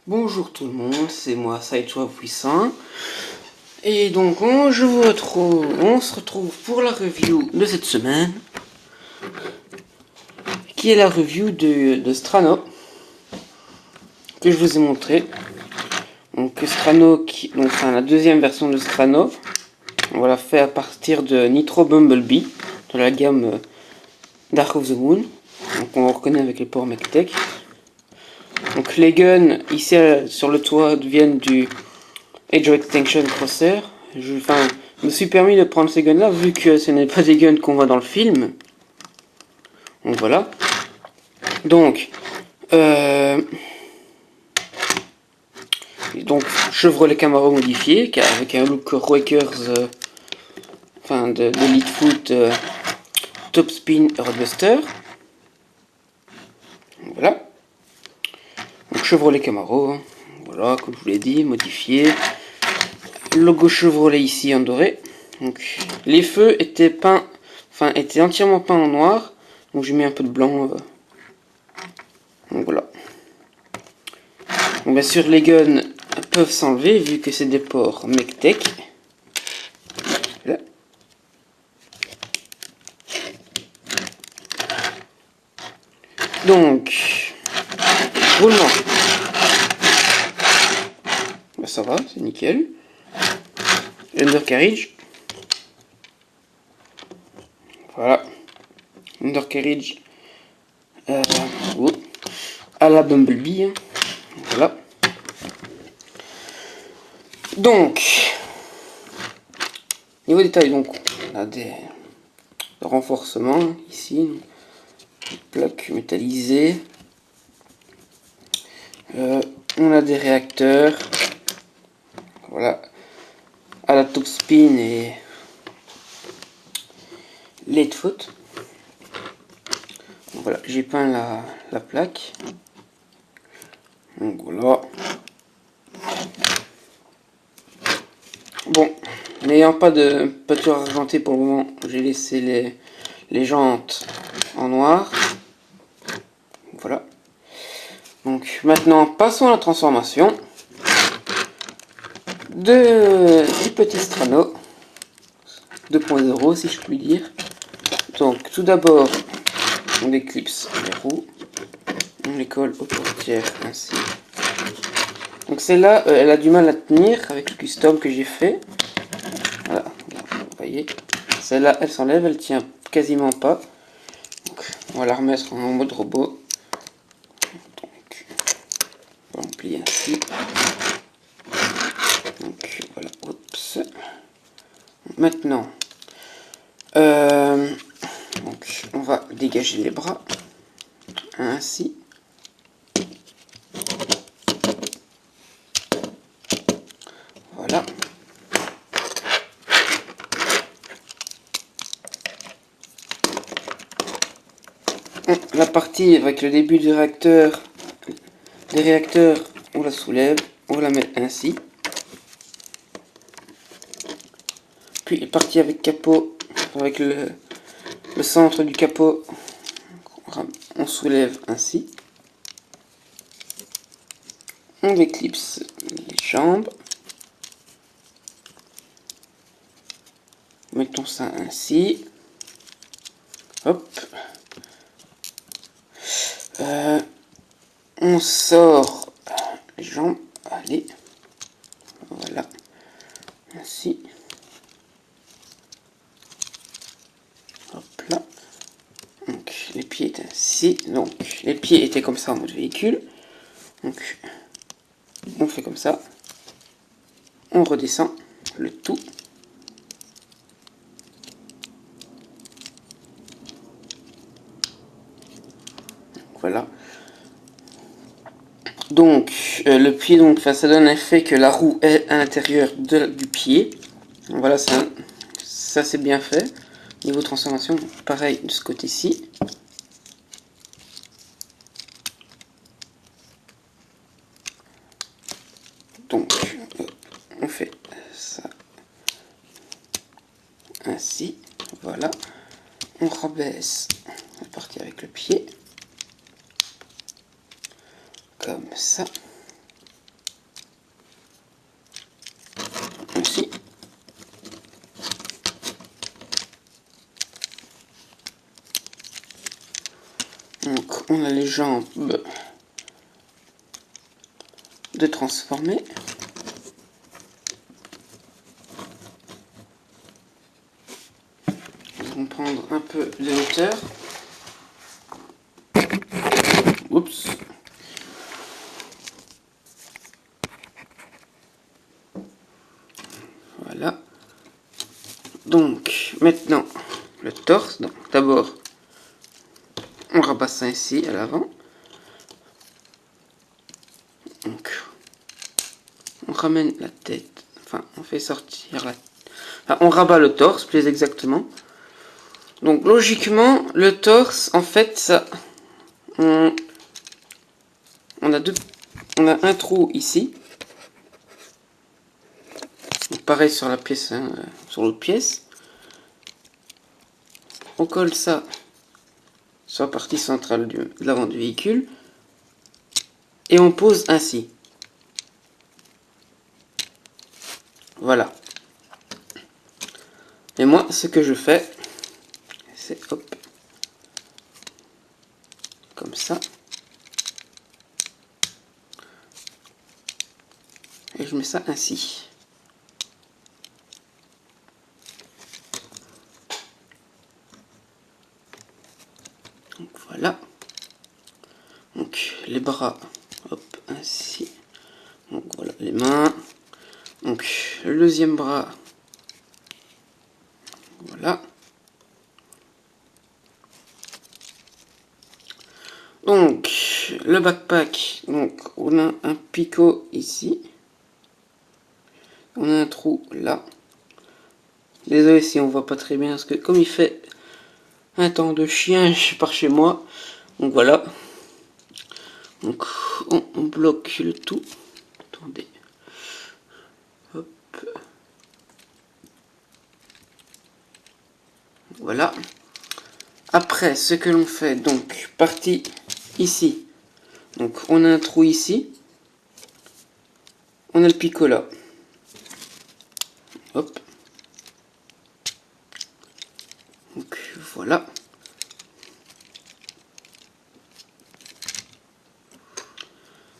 Bonjour tout le monde, c'est moi Sideshow Puissant. Et donc on se retrouve pour la review de cette semaine, qui est la review de Strano, que je vous ai montré. Donc Strano, la deuxième version de Strano, on l'a fait à partir de Nitro Bumblebee, de la gamme Dark of the Moon. Donc on reconnaît avec les ports Mech-Tech. Donc les guns ici sur le toit viennent du Age of Extinction Crosser. Je me suis permis de prendre ces guns là vu que ce n'est pas des guns qu'on voit dans le film. Donc voilà. Donc, Chevrolet Camaro modifié avec un look Rockers, de Leadfoot Top Spin Roadbuster. Voilà. Donc Chevrolet Camaro, hein. Voilà, comme je vous l'ai dit, modifié. Logo Chevrolet ici en doré. Donc les feux étaient entièrement peints en noir. Donc j'ai mis un peu de blanc. Donc voilà. Donc bien sûr les guns peuvent s'enlever vu que c'est des ports Mech-Tech. Là. Donc roulement. Ben, ça va, c'est nickel. Undercarriage. Voilà. Undercarriage à la Bumblebee. Hein. Voilà. Donc, niveau détail, donc, on a des renforcements ici, des plaques métallisées. On a des réacteurs. Voilà. À la top spin et Leadfoot. Voilà, j'ai peint la plaque. Donc voilà. Bon, n'ayant pas de peinture argentée pour le moment, j'ai laissé les jantes en noir. Voilà. Donc maintenant, passons à la transformation du petit Strano 2.0 si je puis dire. Donc tout d'abord, on déclipse les roues, on les colle aux portières ainsi. Donc celle-là, elle a du mal à tenir avec le custom que j'ai fait. Voilà, vous voyez. Celle-là, elle s'enlève, elle tient quasiment pas. Donc, on va la remettre en mode robot. Donc, on va plier ainsi. Donc voilà, oups. Maintenant, donc, on va dégager les bras ainsi. Voilà. La partie avec le début du réacteur, des réacteurs, on la soulève, on la met ainsi. Puis la partie avec capot, avec le centre du capot, on soulève ainsi. On déclipse les jambes. Mettons ça ainsi. Hop. On sort les jambes. Allez. Voilà. Ainsi. Hop là. Donc les pieds étaient ainsi. Donc les pieds étaient comme ça en mode véhicule. Donc on fait comme ça. On redescend le tout. Voilà. Donc le pied, ça donne l'effet que la roue est à l'intérieur du pied. Donc, voilà, ça c'est bien fait. Niveau transformation, pareil de ce côté-ci. Donc on fait ça ainsi. Voilà. On rabaisse la partie avec le pied. Comme ça. Donc on a les jambes de transformer. Nous allons prendre un peu de hauteur. Oups. Voilà. Donc maintenant le torse. Donc d'abord on rabat ça ici à l'avant. Donc on ramène la tête. Enfin on fait sortir la... Enfin, on rabat le torse plus exactement. Donc logiquement le torse en fait ça... On a un trou ici. Donc, pareil sur la pièce, hein, sur l'autre pièce. On colle ça sur la partie centrale de l'avant du véhicule. Et on pose ainsi. Voilà. Et moi, ce que je fais, c'est hop. Comme ça. Et je mets ça ainsi. Donc voilà. Donc les bras, hop, ainsi. Donc voilà les mains. Donc le deuxième bras. Voilà. Donc le backpack. Donc on a un picot ici. On a un trou là. Désolé si on voit pas très bien parce que comme il fait un temps de chien par chez moi. Donc voilà. Donc on bloque le tout. Attendez. Hop. Voilà. Après ce que l'on fait, donc partie ici. Donc on a un trou ici. On a le picot là. Hop. Donc voilà.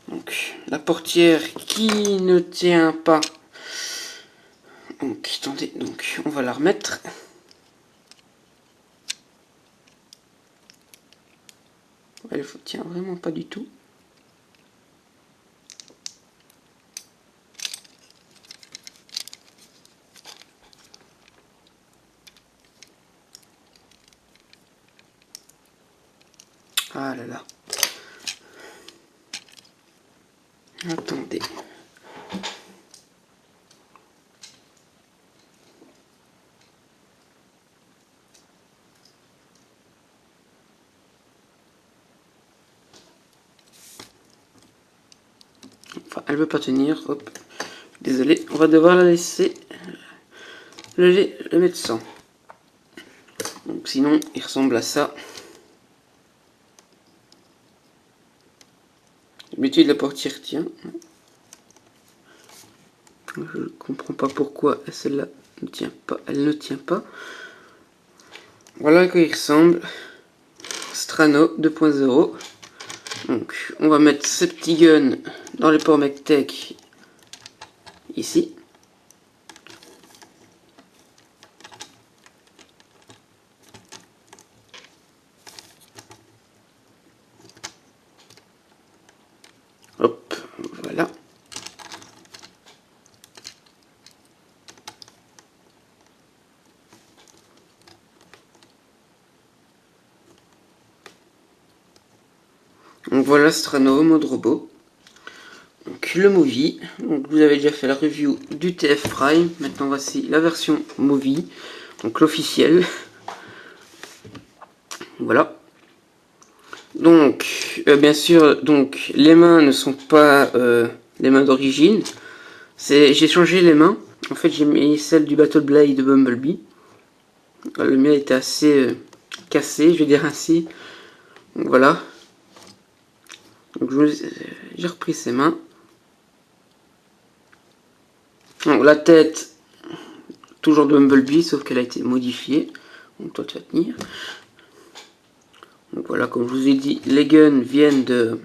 Donc la portière qui ne tient pas. Donc attendez, donc on va la remettre. Elle ne tient vraiment pas du tout. Ah là là. Attendez. Enfin, elle veut pas tenir. Hop. Désolé, on va devoir la laisser le mettre sans. Donc sinon, il ressemble à ça. D'habitude, la portière tient. Je ne comprends pas pourquoi celle-là ne tient pas. Elle ne tient pas. Voilà à quoi il ressemble. Strano 2.0. Donc, on va mettre ce petit gun dans les ports MechTech ici. Hop, voilà. Donc voilà Strano mode robot. Donc le Movie. Donc vous avez déjà fait la review du TF Prime. Maintenant voici la version Movie. Donc l'officiel. Voilà. Donc bien sûr, donc les mains ne sont pas les mains d'origine. J'ai changé les mains. En fait j'ai mis celle du Battle Blade de Bumblebee. Le mien était assez cassé, je vais dire ainsi. Donc voilà. Donc j'ai repris ses mains. Donc, la tête, toujours de Bumblebee, sauf qu'elle a été modifiée. Donc toi tu vas tenir. Donc voilà, comme je vous ai dit, les guns viennent de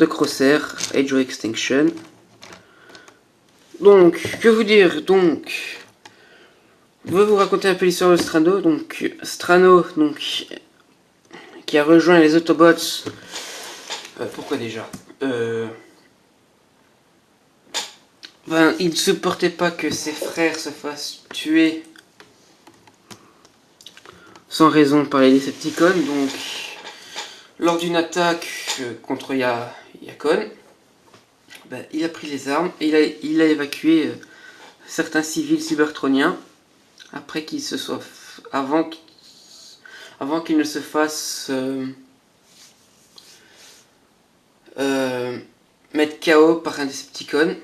Crosshair, Age of Extinction. Donc, que vous dire, donc, je vais vous raconter un peu l'histoire de Strano. Donc, Strano, donc, qui a rejoint les Autobots. Pourquoi déjà ben, il ne supportait pas que ses frères se fassent tuer sans raison par les Decepticons. Donc, lors d'une attaque contre Yakon, ben, il a pris les armes et il a évacué certains civils cybertroniens après qu'ils se soient avant qu'ils ne se fassent mettre KO par un Decepticon.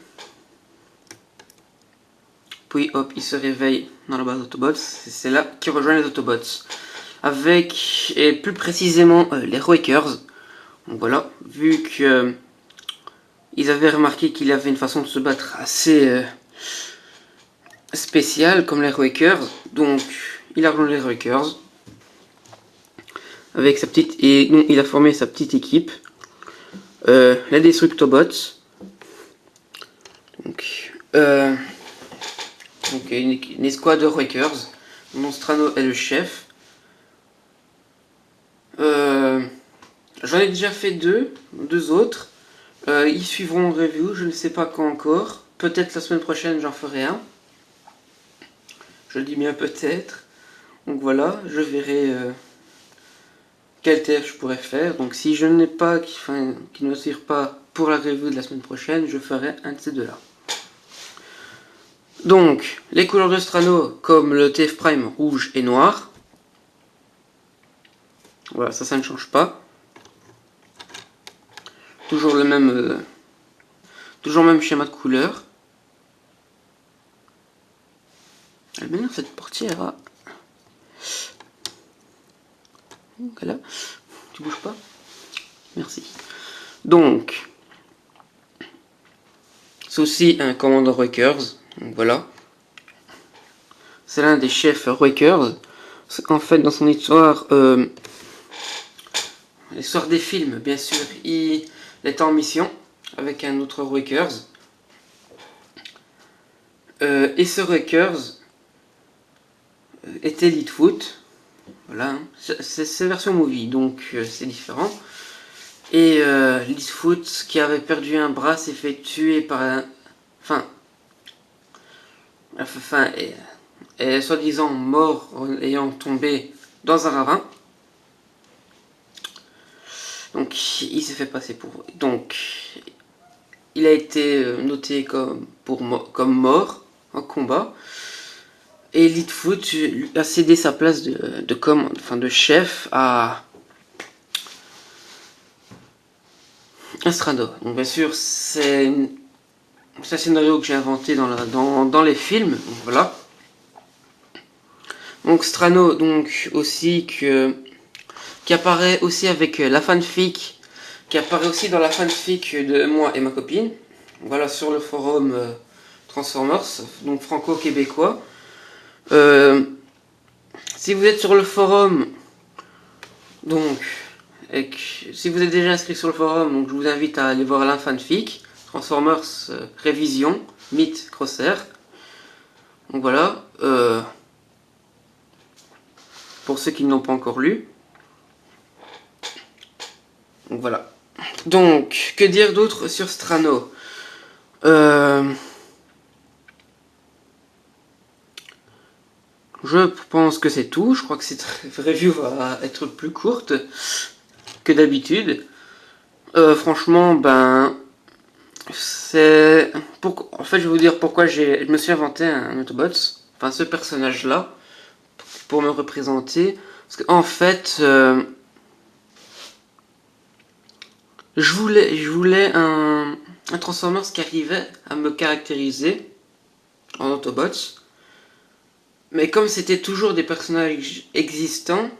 Puis hop, il se réveille dans la base Autobots. C'est là qu'il rejoint les Autobots. Avec, et plus précisément, les Roikers. Donc voilà, vu que ils avaient remarqué qu'il avait une façon de se battre assez spéciale, comme les Roikers. Donc, il a rejoint les Roikers. Avec sa petite, et donc, il a formé sa petite équipe. Les Destructobots. Donc une escouade de Roikers, dont Strano est le chef. J'en ai déjà fait deux autres. Ils suivront en review, je ne sais pas quand encore. Peut-être la semaine prochaine j'en ferai un. Je le dis bien peut-être. Donc voilà, je verrai quel TF je pourrais faire. Donc si je n'ai pas, qui ne suivent pas pour la review de la semaine prochaine, je ferai un de ces deux-là. Donc, les couleurs de Strano, comme le TF Prime rouge et noir. Voilà, ça ne change pas. Toujours le même, schéma de couleur. Maintenant, cette portière a... Voilà. Tu bouges pas? Merci. Donc, c'est aussi un commandant Roikers. Donc voilà. C'est l'un des chefs Roikers. En fait, dans son histoire, l'histoire des films, bien sûr, il est en mission avec un autre Roikers. Et ce Roikers était Leadfoot. Voilà, hein. C'est version movie, donc c'est différent. Et Leadfoot, qui avait perdu un bras, s'est fait tuer par un... est soi-disant mort en ayant tombé dans un ravin. Donc il s'est fait passer pour... Donc il a été noté comme mort en combat. Et Leadfoot a cédé sa place de chef à Strano. Donc bien sûr c'est un scénario que j'ai inventé dans les films. Donc voilà. Donc Strano donc aussi qui apparaît aussi avec la fanfic, qui apparaît aussi dans la fanfic de moi et ma copine. Voilà, sur le forum Transformers, donc franco-québécois. Si vous êtes sur le forum, donc, si vous êtes déjà inscrit sur le forum, donc je vous invite à aller voir la fanfic Transformers Révision, Myth Crosshair. Donc voilà, pour ceux qui ne l'ont pas encore lu. Donc voilà. Donc, que dire d'autre sur Strano? Je pense que c'est tout. Je crois que cette review va être plus courte que d'habitude. Franchement, ben... En fait, je vais vous dire pourquoi je me suis inventé un Autobots. Enfin, ce personnage-là. Pour me représenter. Parce qu'en fait... je voulais un Transformers qui arrivait à me caractériser en Autobots. Mais comme c'était toujours des personnages existants,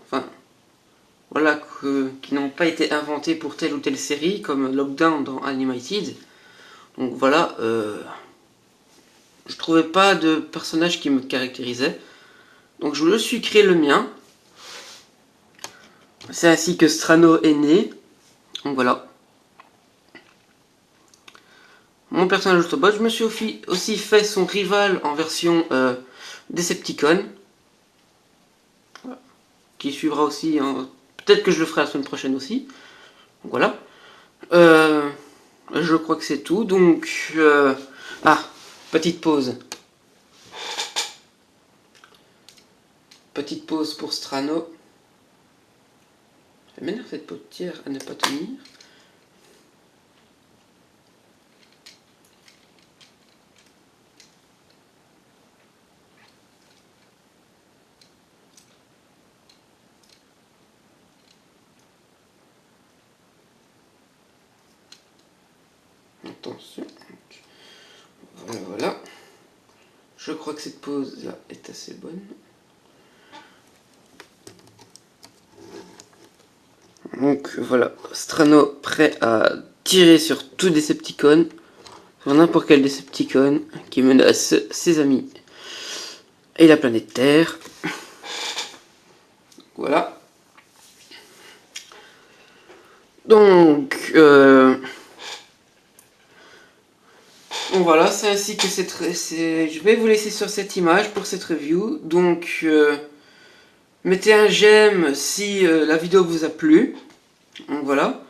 voilà, qui n'ont pas été inventés pour telle ou telle série, comme Lockdown dans Animated, donc voilà, je trouvais pas de personnage qui me caractérisait. Donc je me suis créé le mien. c'est ainsi que Strano est né. Donc voilà. Mon personnage Autobot, je me suis aussi fait son rival en version Decepticon. Voilà. Qui suivra aussi. Peut-être que je le ferai la semaine prochaine aussi. Donc voilà. Je crois que c'est tout. Donc. Petite pause. Petite pause pour Strano. Ça m'énerve cette potière à ne pas tenir. Attention. Voilà. Je crois que cette pause là est assez bonne. Donc voilà, Strano prêt à tirer sur tout Decepticon, sur n'importe quel Decepticon qui menace ses amis et la planète Terre. Voilà. Donc voilà, c'est ainsi que je vais vous laisser sur cette image pour cette review. Donc mettez un j'aime si la vidéo vous a plu. Donc voilà.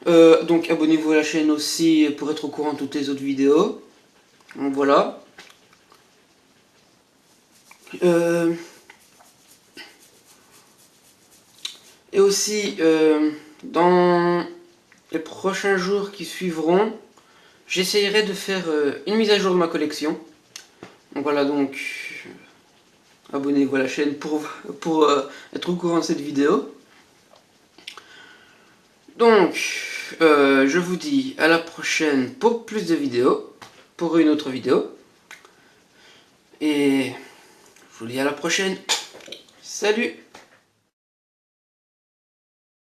Donc abonnez-vous à la chaîne aussi pour être au courant de toutes les autres vidéos. Donc voilà. Et aussi, dans les prochains jours qui suivront, j'essayerai de faire une mise à jour de ma collection. Donc voilà, donc abonnez-vous à la chaîne pour être au courant de cette vidéo. Donc, je vous dis à la prochaine pour plus de vidéos, pour une autre vidéo. Et je vous dis à la prochaine. Salut!